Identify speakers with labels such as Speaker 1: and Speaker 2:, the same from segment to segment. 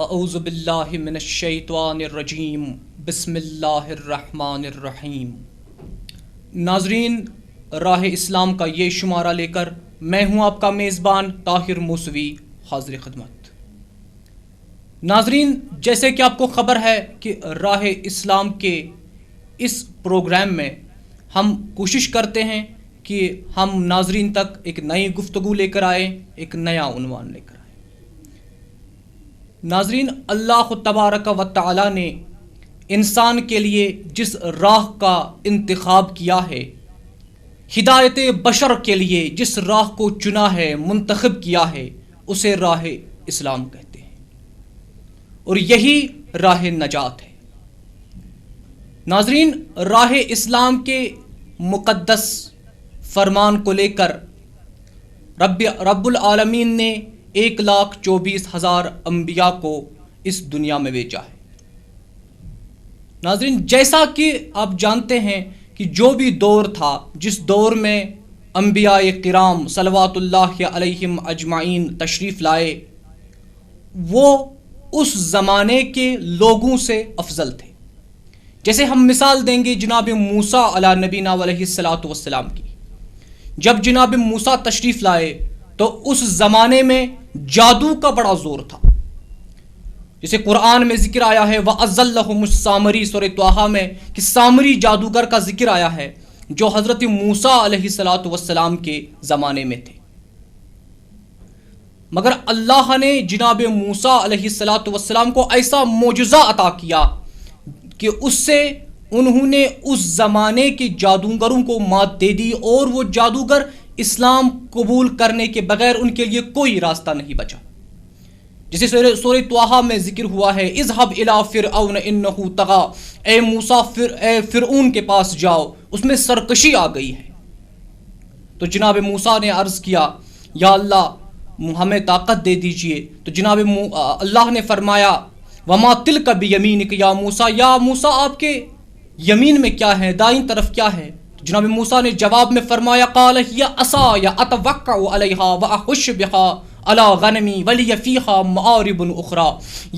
Speaker 1: اعوذ باللہ من الشیطان الرجیم بسم اللہ الرحمن الرحیم۔ ناظرین، راہ اسلام کا یہ شمارہ لے کر میں ہوں آپ کا میزبان طاہر موسوی حاضر خدمت۔ ناظرین، جیسے کہ آپ کو خبر ہے کہ راہ اسلام کے اس پروگرام میں ہم کوشش کرتے ہیں کہ ہم ناظرین تک ایک نئی گفتگو لے کر آئیں، ایک نیا عنوان لے کر آئیں۔ ناظرین، اللہ تبارک و تعالی نے انسان کے لیے جس راہ کا انتخاب کیا ہے، ہدایت بشر کے لیے جس راہ کو چنا ہے، منتخب کیا ہے، اسے راہ اسلام کہتے ہیں، اور یہی راہ نجات ہے۔ ناظرین، راہ اسلام کے مقدس فرمان کو لے کر رب العالمین نے 1,24,000 انبیاء کو اس دنیا میں بھیجا ہے۔ ناظرین، جیسا کہ آپ جانتے ہیں کہ جو بھی دور تھا، جس دور میں انبیاء کرام صلوات اللہ علیہم اجمعین تشریف لائے، وہ اس زمانے کے لوگوں سے افضل تھے۔ جیسے ہم مثال دیں گے جناب موسیٰ علیہ نبینا علیہ السلام کی۔ جب جناب موسیٰ تشریف لائے تو اس زمانے میں جادو کا بڑا زور تھا۔ جیسے قرآن میں ذکر آیا ہے وَأَزَلَّهُمُ السَّامِرِي سورہ طٰہٰ میں کہ سامری جادوگر کا ذکر آیا ہے جو حضرت موسیٰ علیہ السلام کے زمانے میں تھے۔ مگر اللہ نے جناب موسیٰ علیہ السلام کو ایسا معجزہ عطا کیا کہ اس سے انہوں نے اس زمانے کے جادوگروں کو مات دے دی، اور وہ جادوگر اسلام قبول کرنے کے بغیر ان کے لیے کوئی راستہ نہیں بچا۔ جسے سورہ طٰہٰ میں ذکر ہوا ہے اذهب الى فرعون انه طغى، اے موسیٰ فرعون کے پاس جاؤ، اس میں سرکشی آ گئی ہے۔ تو جناب موسیٰ نے عرض کیا یا اللہ ہمیں طاقت دے دیجئے۔ تو جناب اللہ نے فرمایا وما تلک بیمینک یا موسیٰ، یا موسیٰ آپ کے یمین میں کیا ہے، دائیں طرف کیا ہے؟ جناب موسیٰ نے جواب میں فرمایا قال ہی عصای اتوکأ علیہا واحش بہا علی غنمی ولی فیہا معارب اخری،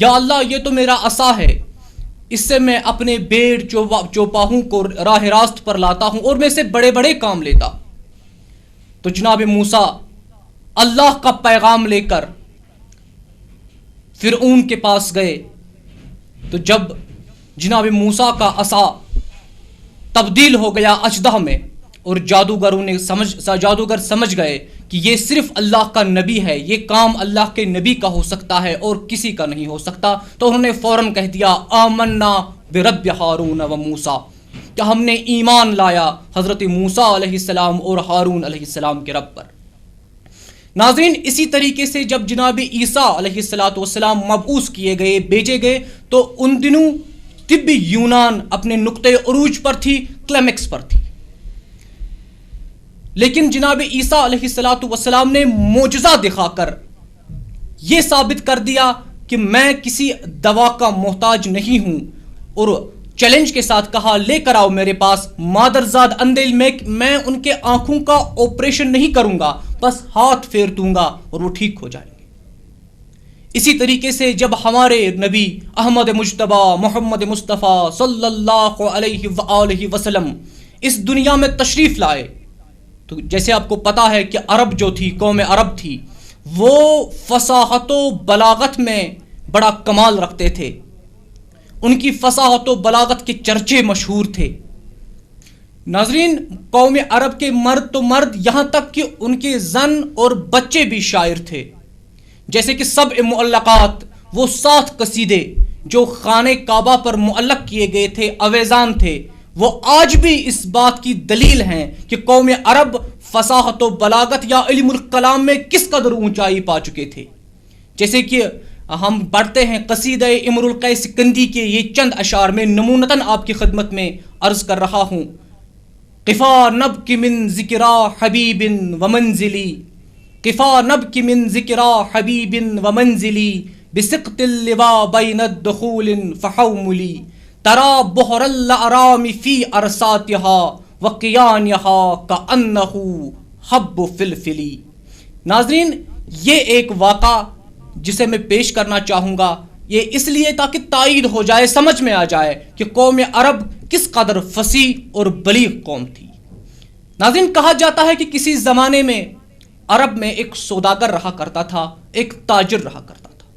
Speaker 1: یا اللہ یہ تو میرا عصا ہے، اس سے میں اپنے بھیڑ چوپاہوں کو راہ راست پر لاتا ہوں اور میں سے بڑے بڑے کام لیتا۔ تو جناب موسیٰ اللہ کا پیغام لے کر فرعون کے پاس گئے، تو جب جناب موسیٰ کا عصا تبدیل ہو گیا اژدہا میں، اور جادوگر سمجھ گئے کہ یہ صرف اللہ کا نبی ہے، یہ کام اللہ کے نبی کا ہو سکتا ہے اور کسی کا نہیں ہو سکتا، تو انہوں نے فوراً کہہ دیا آمنا برب ہارون و موسیٰ، کہ ہم نے ایمان لایا حضرت موسیٰ علیہ السلام اور ہارون علیہ السلام کے رب پر۔ ناظرین، اسی طریقے سے جب جناب عیسیٰ علیہ السلام مبعوث کیے گئے، بھیجے گئے، تو ان دنوں طبی یونان اپنے نقطۂ عروج پر تھی، کلیمکس پر تھی۔ لیکن جناب عیسیٰ علیہ السلام نے معجزہ دکھا کر یہ ثابت کر دیا کہ میں کسی دوا کا محتاج نہیں ہوں، اور چیلنج کے ساتھ کہا لے کر آؤ میرے پاس مادرزاد اندیل، میں ان کے آنکھوں کا آپریشن نہیں کروں گا، بس ہاتھ پھیر دوں گا اور وہ ٹھیک ہو جائیں گے۔ اسی طریقے سے جب ہمارے نبی احمد مجتبی محمد مصطفیٰ صلی اللہ علیہ وآلہ وسلم اس دنیا میں تشریف لائے، تو جیسے آپ کو پتا ہے کہ عرب جو تھی، قوم عرب تھی، وہ فصاحت و بلاغت میں بڑا کمال رکھتے تھے، ان کی فصاحت و بلاغت کے چرچے مشہور تھے۔ ناظرین، قوم عرب کے مرد تو مرد، یہاں تک کہ ان کے زن اور بچے بھی شاعر تھے، جیسے کہ سبع معلقات، وہ 7 قصیدے جو خانہ کعبہ پر معلق کیے گئے تھے، اویزان تھے، وہ آج بھی اس بات کی دلیل ہیں کہ قوم عرب فصاحت و بلاغت یا علم الکلام میں کس قدر اونچائی پا چکے تھے۔ جیسے کہ ہم پڑھتے ہیں قصیدہ امر القیس کندی کے یہ چند اشعار میں نمونتاً آپ کی خدمت میں عرض کر رہا ہوں۔ قفا نبک من ذکرا حبیب ومنزلی، قفا نبک من ذکرا حبیب ومنزلی، بسقط اللواء بین الدخول فحوملی، ترا بحر الاعرام فی ارساتها وقیانها کأنہ حب فلفلی۔ ناظرین، یہ ایک واقعہ جسے میں پیش کرنا چاہوں گا، یہ اس لیے تاکہ تائید ہو جائے، سمجھ میں آ جائے کہ قوم عرب کس قدر فصیح اور بلیغ قوم تھی۔ ناظرین، کہا جاتا ہے کہ کسی زمانے میں عرب میں ایک سوداگر رہا کرتا تھا، ایک تاجر رہا کرتا تھا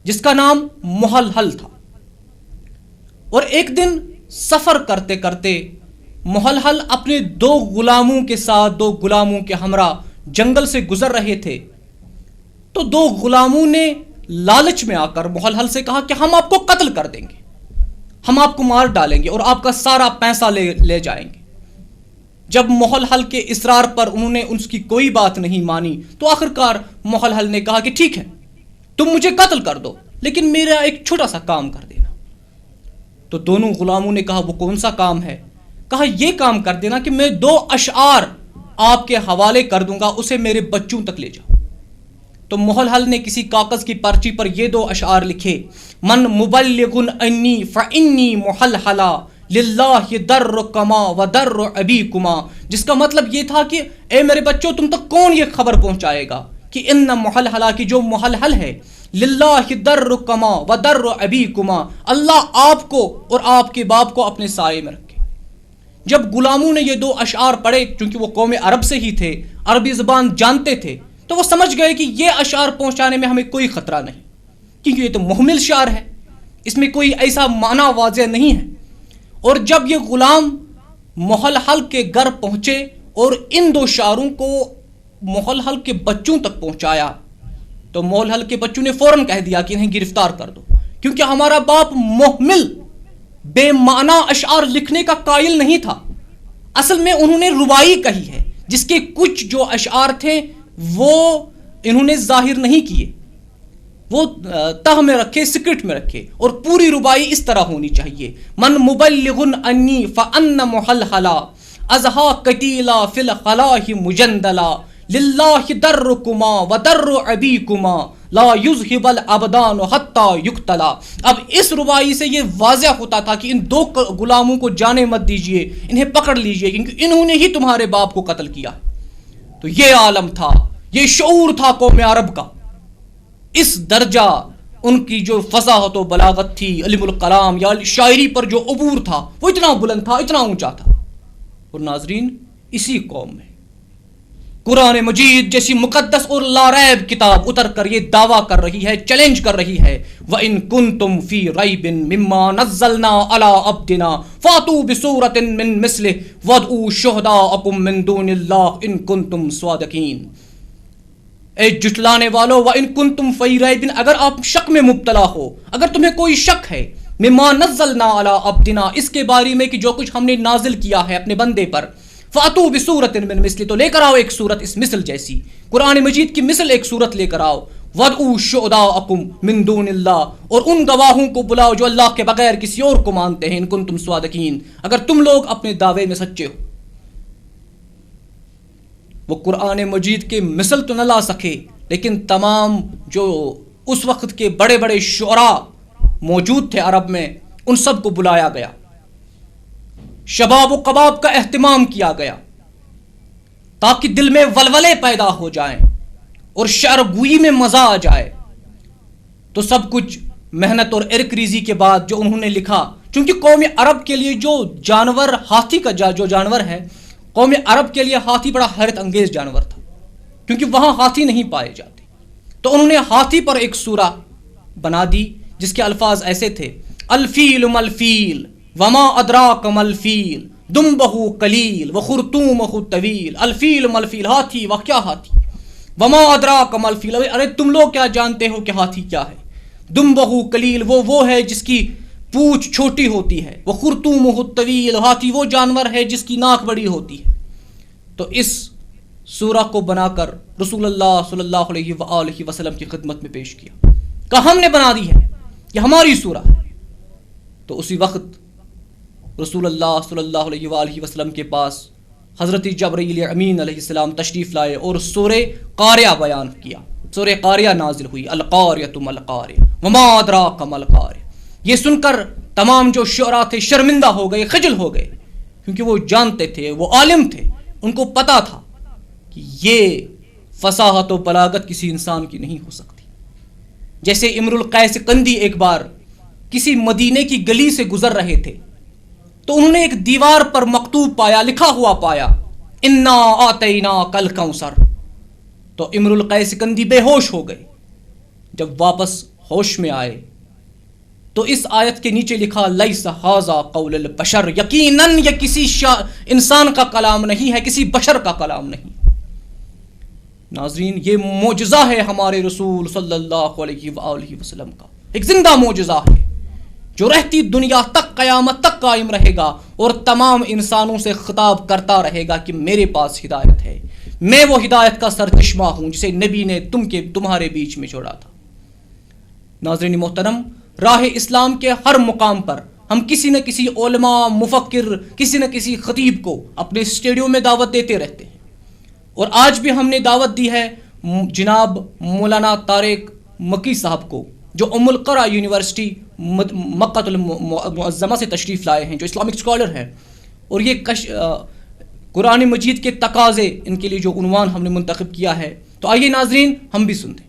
Speaker 1: جس کا نام محلحل تھا۔ اور ایک دن سفر کرتے کرتے محلحل اپنے دو غلاموں کے ساتھ، دو غلاموں کے ہمراہ جنگل سے گزر رہے تھے، تو دو غلاموں نے لالچ میں آ کر محلحل سے کہا کہ ہم آپ کو قتل کر دیں گے، ہم آپ کو مار ڈالیں گے اور آپ کا سارا پیسہ لے جائیں گے۔ جب محلحل کے اصرار پر انہوں نے اس کی کوئی بات نہیں مانی تو آخرکار محلحل نے کہا کہ ٹھیک ہے، تم مجھے قتل کر دو لیکن میرا ایک چھوٹا سا کام کر دینا۔ تو دونوں غلاموں نے کہا وہ کون سا کام ہے؟ کہا یہ کام کر دینا کہ میں 2 اشعار آپ کے حوالے کر دوں گا، اسے میرے بچوں تک لے جاؤ۔ تو محلحل نے کسی کاغذ کی پرچی پر یہ 2 اشعار لکھے، من مبلغ انی فانی محلحلا للہ درکما و در ابیکما، جس کا مطلب یہ تھا کہ اے میرے بچوں، تم تک کون یہ خبر پہنچائے گا کہ ان محلحلا کی جو محلحل ہے، للہ درکما و در ابیکما، اللہ آپ کو اور آپ کے باپ کو اپنے سائے میں رکھے۔ جب غلاموں نے یہ 2 اشعار پڑھے، چونکہ وہ قوم عرب سے ہی تھے، عربی زبان جانتے تھے، تو وہ سمجھ گئے کہ یہ اشعار پہنچانے میں ہمیں کوئی خطرہ نہیں، کیونکہ یہ تو محمل شعر ہے، اس میں کوئی ایسا معنی واضح نہیں ہے۔ اور جب یہ غلام محلحل کے گھر پہنچے اور ان 2 شعروں کو محلحل کے بچوں تک پہنچایا تو محلحل کے بچوں نے فوراً کہہ دیا کہ انہیں گرفتار کر دو، کیونکہ ہمارا باپ محمل بے معنی اشعار لکھنے کا قائل نہیں تھا۔ اصل میں انہوں نے ربائی کہی ہے جس کے کچھ جو اشعار تھے وہ انہوں نے ظاہر نہیں کیے، وہ تہ میں رکھے، سکرٹ میں رکھے، اور پوری ربائی اس طرح ہونی چاہیے، من مبلغ انی فان محلحلا ازہا قتیلا فی الخلاہ مجندلا للہ درکما و در ابیکما لا یذہب الابدان حتی یقتلا۔ اب اس ربائی سے یہ واضح ہوتا تھا کہ ان 2 غلاموں کو جانے مت دیجئے، انہیں پکڑ لیجئے، کیونکہ انہوں نے ہی تمہارے باپ کو قتل کیا۔ تو یہ عالم تھا، یہ شعور تھا قوم عرب کا، اس درجہ ان کی جو فصاحت و بلاغت تھی، علم الکلام یا شاعری پر جو عبور تھا وہ اتنا بلند تھا، اتنا اونچا تھا۔ اور ناظرین، اسی قوم میں قرآن مجید جیسی مقدس اور لاریب کتاب اتر کر یہ دعویٰ کر رہی ہے، چیلنج کر رہی ہے، وَإِن كُنتُمْ فِي رَيْبٍ مِّمَّا نَزَّلْنَا عَلَىٰ عَبْدِنَا فَأْتُوا بِسُورَةٍ مِّن مِّثْلِهِ وَادْعُوا شُهَدَاءَكُم مِّن دُونِ اللَّهِ إِن كُنتُمْ صَادِقِينَ۔ اے جھٹلانے والو، وَإِن كُنتُمْ فِي رَيْبٍ، اگر آپ شک میں مبتلا ہو، اگر تمہیں کوئی شک ہے، مِّمَّا نَزَّلْنَا عَلَىٰ عَبْدِنَا، اس کے بارے میں کہ جو کچھ ہم نے نازل کیا ہے اپنے بندے پر، فَأْتُوا بِسُورَةٍ مِّن مِّثْلِهِ، تو لے کر آؤ ایک صورت اس مثل جیسی، قرآن مجید کی مثل ایک صورت لے کر آؤ، وَادْعُوا شُهَدَاءَكُم مِّن دُونِ اللَّهِ، اور ان گواہوں کو بلاؤ جو اللہ کے بغیر کسی اور کو مانتے ہیں، ان کنتم صادقین، اگر تم لوگ اپنے دعوے میں سچے ہو۔ وہ قرآن مجید کے مثل تو نہ لا سکے، لیکن تمام جو اس وقت کے بڑے بڑے شعراء موجود تھے عرب میں، ان سب کو بلایا گیا، شباب و کباب کا اہتمام کیا گیا تاکہ دل میں ولولے پیدا ہو جائیں اور شعر گوئی میں مزہ آ جائے۔ تو سب کچھ محنت اور ارک ریزی کے بعد جو انہوں نے لکھا، چونکہ قوم عرب کے لیے جو جانور ہاتھی کا جو جانور ہے، قوم عرب کے لیے ہاتھی بڑا حیرت انگیز جانور تھا، کیونکہ وہاں ہاتھی نہیں پائے جاتے۔ تو انہوں نے ہاتھی پر ایک سورہ بنا دی جس کے الفاظ ایسے تھے، الفیل ملفیل وما ادراک ملفیل دمبہ قلیل وخرطومہ طویل، الفیل ملفیل، ہاتھی، وہ کیا ہاتھی، وما ادراک ملفیل، ارے تم لوگ کیا جانتے ہو کہ ہاتھی کیا ہے، دمبہ قلیل، وہ ہے جس کی پونچھ چھوٹی ہوتی ہے، وخرطومہ طویل، ہاتھی وہ جانور ہے جس کی ناک بڑی ہوتی ہے۔ تو اس سورہ کو بنا کر رسول اللہ صلی اللہ علیہ وآلہ وسلم کی خدمت میں پیش کیا، کہا ہم نے بنا دی ہے، یہ ہماری سورہ ہے۔ تو اسی وقت رسول اللہ صلی اللہ علیہ وآلہ وسلم کے پاس حضرت جبرائیل امین علیہ السلام تشریف لائے اور سورہ قاریہ بیان کیا، سورہ قاریہ نازل ہوئی، القاریۃ ما القاریہ وما ادراک ما القاریہ۔ یہ سن کر تمام جو شعراء تھے شرمندہ ہو گئے، خجل ہو گئے، کیونکہ وہ جانتے تھے، وہ عالم تھے، ان کو پتا تھا کہ یہ فصاحت و بلاغت کسی انسان کی نہیں ہو سکتی۔ جیسے امر القیس قندی ایک بار کسی مدینے کی گلی سے گزر رہے تھے تو انہوں نے ایک دیوار پر مکتوب پایا، لکھا ہوا پایا، انا آتینا کل کوثر، تو امر القیس قندی بے ہوش ہو گئے۔ جب واپس ہوش میں آئے تو اس آیت کے نیچے لکھا لیس ھذا قول البشر، یقیناً یہ کسی انسان کا کلام نہیں ہے، کسی بشر کا کلام نہیں۔ ناظرین، یہ معجزہ ہے ہمارے رسول صلی اللہ علیہ وآلہ وسلم کا، ایک زندہ معجزہ ہے جو رہتی دنیا تک قیامت تک قائم رہے گا اور تمام انسانوں سے خطاب کرتا رہے گا کہ میرے پاس ہدایت ہے، میں وہ ہدایت کا سرچشمہ ہوں جسے نبی نے تمہارے بیچ میں چھوڑا تھا۔ ناظرین محترم، راہ اسلام کے ہر مقام پر ہم کسی نہ کسی علماء، مفکر، کسی نہ کسی خطیب کو اپنے اسٹیڈیو میں دعوت دیتے رہتے ہیں، اور آج بھی ہم نے دعوت دی ہے جناب مولانا طارق مکی صاحب کو، جو ام القرا یونیورسٹی مکہ المعظمہ سے تشریف لائے ہیں، جو اسلامک اسکالر ہیں، اور یہ قرآن مجید کے تقاضے ان کے لیے جو عنوان ہم نے منتخب کیا ہے، تو آئیے ناظرین ہم بھی سنتے ہیں۔